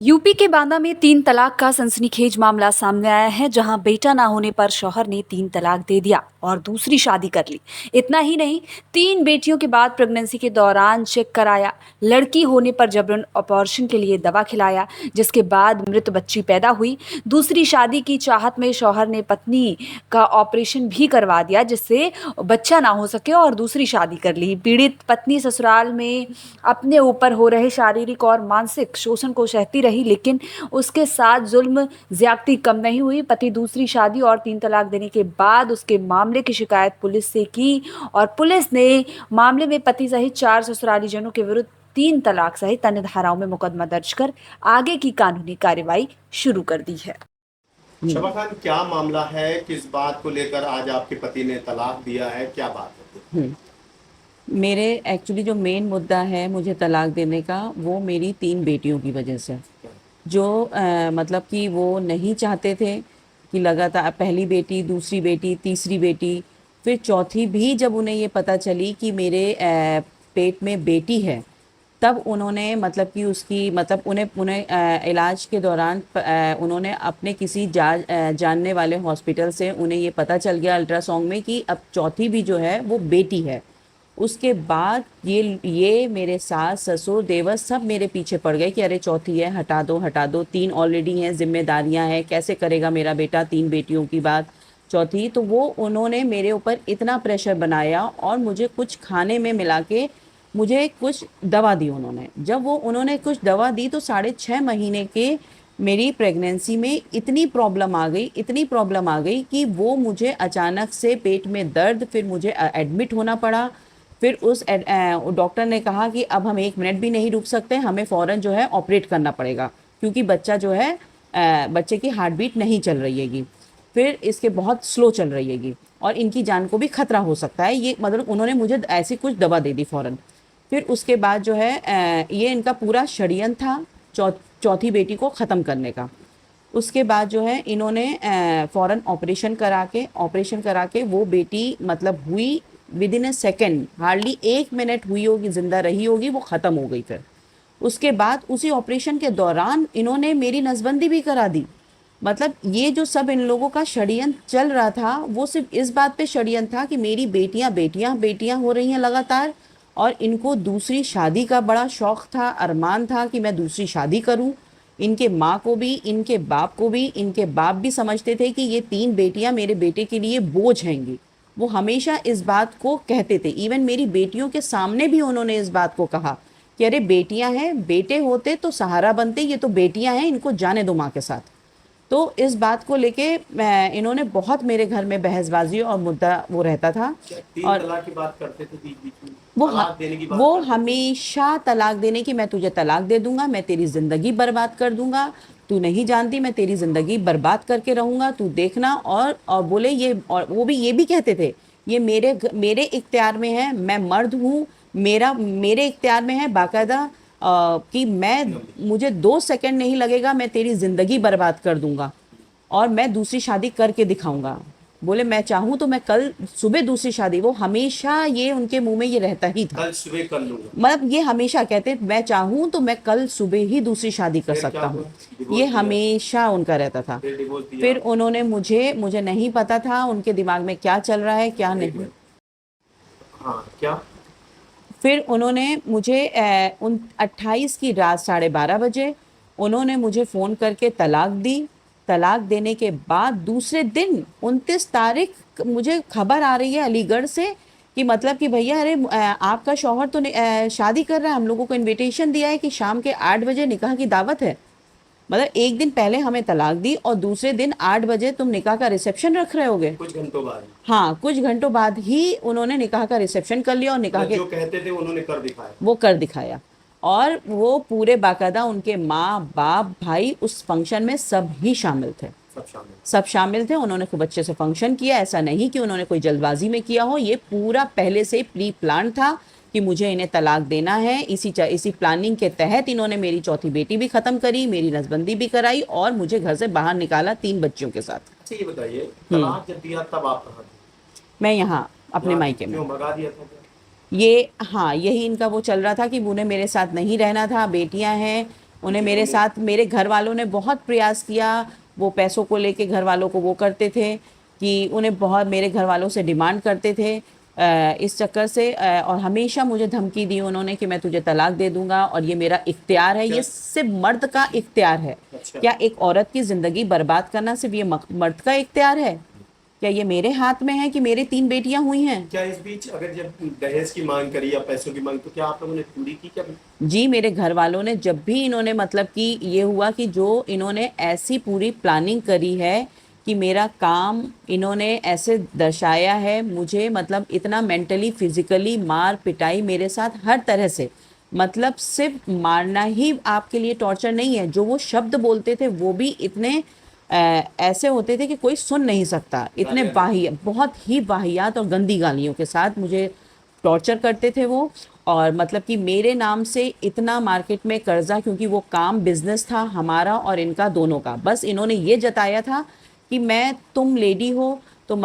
UP के बांदा में 3 तलाक का सनसनीखेज मामला सामने आया है, जहां बेटा ना होने पर शौहर ने 3 तलाक दे दिया और दूसरी शादी कर ली। इतना ही नहीं, 3 बेटियों के बाद प्रेगनेंसी के दौरान चेक कराया, लड़की होने पर जबरन अबॉर्शन के लिए दवा खिलाया, जिसके बाद मृत बच्ची पैदा हुई। दूसरी शादी की चाहत में शौहर ने पत्नी का ऑपरेशन भी करवा दिया, जिससे बच्चा ना हो सके और दूसरी शादी कर ली। पीड़ित पत्नी ससुराल में अपने ऊपर हो रहे शारीरिक और मानसिक शोषण को सहती रही, लेकिन उसके साथ जुल्म ज्यादती कम नहीं हुई। पति दूसरी शादी और 3 तलाक देने के बाद उसके मामले की शिकायत पुलिस से की और पुलिस ने मामले में पति सहित 4 ससुरालीजनों के विरुद्ध 3 तलाक सहित अन्य धाराओं में मुकदमा दर्ज कर आगे की कानूनी कार्रवाई शुरू कर दी है। शबा खान, क्या मामला है? किस बात को लेकर आज आपके पति ने तलाक दिया है? क्या बात है? मेरे एक्चुअली जो मेन मुद्दा है मुझे तलाक देने का, वो मेरी 3 बेटियों की वजह से, जो मतलब कि वो नहीं चाहते थे कि लगातार पहली बेटी, दूसरी बेटी, तीसरी बेटी, फिर चौथी भी जब उन्हें ये पता चली कि मेरे पेट में बेटी है, तब उन्होंने मतलब कि उसकी मतलब उन्हें उन्हें इलाज के दौरान उन्होंने अपने किसी जानने वाले हॉस्पिटल से उन्हें ये पता चल गया अल्ट्रासाउंड में कि अब चौथी भी जो है वो बेटी है। उसके बाद ये मेरे सास, ससुर, देवर सब मेरे पीछे पड़ गए कि अरे चौथी है, हटा दो हटा दो, 3 ऑलरेडी हैं, जिम्मेदारियां हैं, कैसे करेगा मेरा बेटा 3 बेटियों की बात, चौथी। तो वो उन्होंने मेरे ऊपर इतना प्रेशर बनाया और मुझे कुछ खाने में मिला के मुझे कुछ दवा दी उन्होंने। जब वो उन्होंने कुछ दवा दी तो 6.5 महीने के मेरी प्रेगनेंसी में इतनी प्रॉब्लम आ गई, इतनी प्रॉब्लम आ गई कि वो मुझे अचानक से पेट में दर्द, फिर मुझे एडमिट होना पड़ा। फिर उस डॉक्टर ने कहा कि अब हम 1 मिनट भी नहीं रुक सकते, हमें फ़ौरन जो है ऑपरेट करना पड़ेगा, क्योंकि बच्चा जो है बच्चे की हार्ट बीट नहीं चल रही हैगी, फिर इसके बहुत स्लो चल रही हैगी और इनकी जान को भी खतरा हो सकता है। ये मतलब उन्होंने मुझे ऐसी कुछ दवा दे दी फ़ौरन। फिर उसके बाद जो है ये इनका पूरा षड्यंत्र था चौथी बेटी को ख़त्म करने का। उसके बाद जो है इन्होंने फ़ौरन ऑपरेशन करा के वो बेटी मतलब हुई with in A second, hardly 1 minute हुई होगी, ज़िंदा रही होगी, वो ख़त्म हो गई। फिर उसके बाद उसी ऑपरेशन के दौरान इन्होंने मेरी नसबंदी भी करा दी। मतलब ये जो सब इन लोगों का षड्यंत्र चल रहा था, वो सिर्फ इस बात पे षड्यंत्र था कि मेरी बेटियां बेटियां बेटियां हो रही हैं लगातार, और इनको दूसरी शादी का बड़ा शौक़ था, अरमान था कि मैं दूसरी शादी करूं। इनके माँ को भी, इनके बाप को भी, इनके बाप भी समझते थे कि ये 3 बेटियां मेरे बेटे के लिए बोझ हैंगी। वो हमेशा इस बात को कहते थे, इवन मेरी बेटियों के सामने भी उन्होंने इस बात को कहा कि अरे बेटियां हैं, बेटे होते तो सहारा बनते, ये तो बेटियां हैं, इनको जाने दो माँ के साथ। तो इस बात को लेके इन्होंने बहुत मेरे घर में बहसबाजी और मुद्दा वो रहता था। तीन और तलाक की बात करते थे बीच बीच में, वो तलाक देने की बात वो करते थे। हमेशा तलाक देने की, मैं तुझे तलाक दे दूंगा, मैं तेरी ज़िंदगी बर्बाद कर दूंगा, तू नहीं जानती मैं तेरी ज़िंदगी बर्बाद करके रहूंगा, तू देखना। और बोले ये, और वो भी ये भी कहते थे ये मेरे इख्तियार में है, मैं मर्द हूँ, मेरे इख्तियार में है बाकायदा कि मुझे 2 सेकंड नहीं लगेगा, मैं तेरी ज़िंदगी बर्बाद कर दूंगा और मैं दूसरी शादी करके दिखाऊंगा। बोले मैं चाहूँ तो मैं कल सुबह दूसरी शादी, वो हमेशा ये उनके मुंह में ये रहता ही था। कल सुबह कर लूंगा, मतलब ये हमेशा कहते मैं चाहूँ तो मैं कल सुबह ही दूसरी शादी कर फिर क्या सकता हूँ, हुआ? डिवोर्स ये दिया? हमेशा उनका रहता था। फिर डिवोर्स दिया? फिर उन्होंने मुझे नहीं पता था उनके दिमाग में क्या चल रहा है क्या एक नहीं। मिनट। हाँ, क्या? फिर उन्होंने मुझे 28 की रात 12:30 बजे उन्होंने मुझे फ़ोन करके तलाक दी। तलाक देने के बाद दूसरे दिन 29 तारीख मुझे खबर आ रही है अलीगढ़ से कि मतलब कि भैया अरे आपका शौहर तो शादी कर रहा है, हम लोगों को इनविटेशन दिया है कि शाम के 8 बजे निकाह की दावत है। मतलब एक दिन पहले हमें तलाक दी और दूसरे दिन 8 बजे तुम निकाह का रिसेप्शन रख रहे होगे। कुछ घंटों बाद? हाँ, कुछ घंटों बाद ही उन्होंने निकाह का रिसेप्शन कर लिया और निकाह मतलब के जो कहते थे उन्होंने कर दिखाया। वो कर दिखाया। और वो पूरे बाकायदा उनके माँ बाप भाई उस फंक्शन में सब ही शामिल थे, सब शामिल। सब शामिल थे। उन्होंने खूब अच्छे से फंक्शन किया, ऐसा नहीं कि उन्होंने कोई जल्दबाजी में किया हो, ये पूरा पहले से प्री प्लान था कि मुझे इन्हें तलाक देना है। इसी प्लानिंग के तहत इन्होंने मेरी चौथी बेटी भी ख़त्म करी, मेरी नसबंदी भी कराई और मुझे घर से बाहर निकाला 3 बच्चियों के साथ। अच्छा, ये बताइए, तलाक जब दिया तब आप कहाँ थे? मैं यहाँ अपने यहाँ मायके में। क्यों भगा दिया था क्या? ये हाँ, यही इनका वो चल रहा था कि उन्हें मेरे साथ नहीं रहना था, बेटियां हैं, उन्हें मेरे साथ मेरे घर वालों ने बहुत प्रयास किया, वो पैसों को लेके घर वालों को वो करते थे कि उन्हें बहुत मेरे घर वालों से डिमांड करते थे इस चक्कर से, और हमेशा मुझे धमकी दी उन्होंने कि मैं तुझे तलाक दे दूंगा और ये मेरा इख्तियार है। ये सिर्फ मर्द का इख्तियार है। अच्छा। क्या एक औरत की ज़िंदगी बर्बाद करना सिर्फ ये मर्द का इख्तियार है? क्या ये मेरे हाथ में है कि मेरी 3 बेटियां हुई हैं? क्या इस बीच अगर जब दहेज की मांग करी या पैसों की मांग, तो क्या आप लोगों ने पूरी की क्या? जी, मेरे घर वालों ने जब भी इन्होंने मतलब कि ये हुआ कि जो इन्होंने ऐसी पूरी प्लानिंग करी है कि मेरा काम इन्होंने ऐसे दर्शाया है, मुझे मतलब इतना मेंटली फिजिकली मार पिटाई मेरे साथ हर तरह से, मतलब सिर्फ मारना ही आपके लिए टॉर्चर नहीं है, जो वो शब्द बोलते थे वो भी इतने ऐसे होते थे कि कोई सुन नहीं सकता। इतने बहुत ही वाहियात और गंदी गालियों के साथ मुझे टॉर्चर करते थे वो। और मतलब कि मेरे नाम से इतना मार्केट में कर्जा, क्योंकि वो काम बिजनेस था हमारा और इनका दोनों का, बस इन्होंने ये जताया था कि तुम लेडी हो तो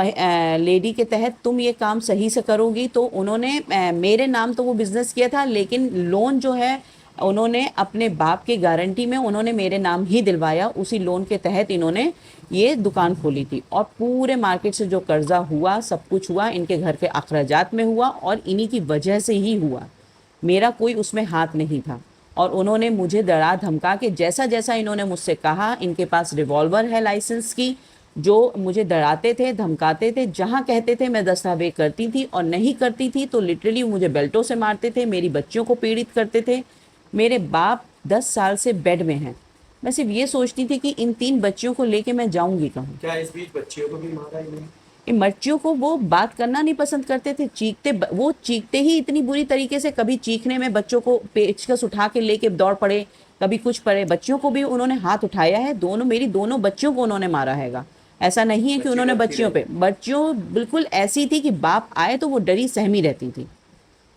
लेडी के तहत तुम ये काम सही से करोगी, तो उन्होंने मेरे नाम तो वो बिज़नेस किया था, लेकिन लोन जो है उन्होंने अपने बाप की गारंटी में उन्होंने मेरे नाम ही दिलवाया। उसी लोन के तहत इन्होंने ये दुकान खोली थी, और पूरे मार्केट से जो कर्जा हुआ सब कुछ हुआ इनके घर के अखराजात में हुआ, और इन्हीं की वजह से ही हुआ। मेरा कोई उसमें हाथ नहीं था। और उन्होंने मुझे डरा धमका के जैसा जैसा इन्होंने मुझसे कहा, इनके पास रिवॉल्वर है लाइसेंस की, जो मुझे डराते थे धमकाते थे, जहाँ कहते थे मैं दस्तावेज करती थी, और नहीं करती थी तो लिटरली मुझे बेल्टों से मारते थे, मेरी बच्चियों को पीड़ित करते थे। मेरे बाप 10 साल से बेड में हैं। मैं सिर्फ ये सोचती थी कि इन 3 बच्चियों को लेके मैं जाऊंगी कहाँ। क्या इस बीच बच्चियों को भी मारा इन्होंने? इन बच्चियों को वो बात करना नहीं पसंद करते थे, वो चीखते ही इतनी बुरी तरीके से, कभी चीखने में बच्चों को पेचकस उठा के लेके दौड़ पड़े, कभी कुछ पड़े। बच्चियों को भी उन्होंने हाथ उठाया है, मेरी दोनों बच्चियों को उन्होंने मारा हैगा। ऐसा नहीं है कि उन्होंने बच्चियों बिल्कुल ऐसी थी कि बाप आए तो वो डरी सहमी रहती थी,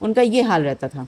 उनका ये हाल रहता था।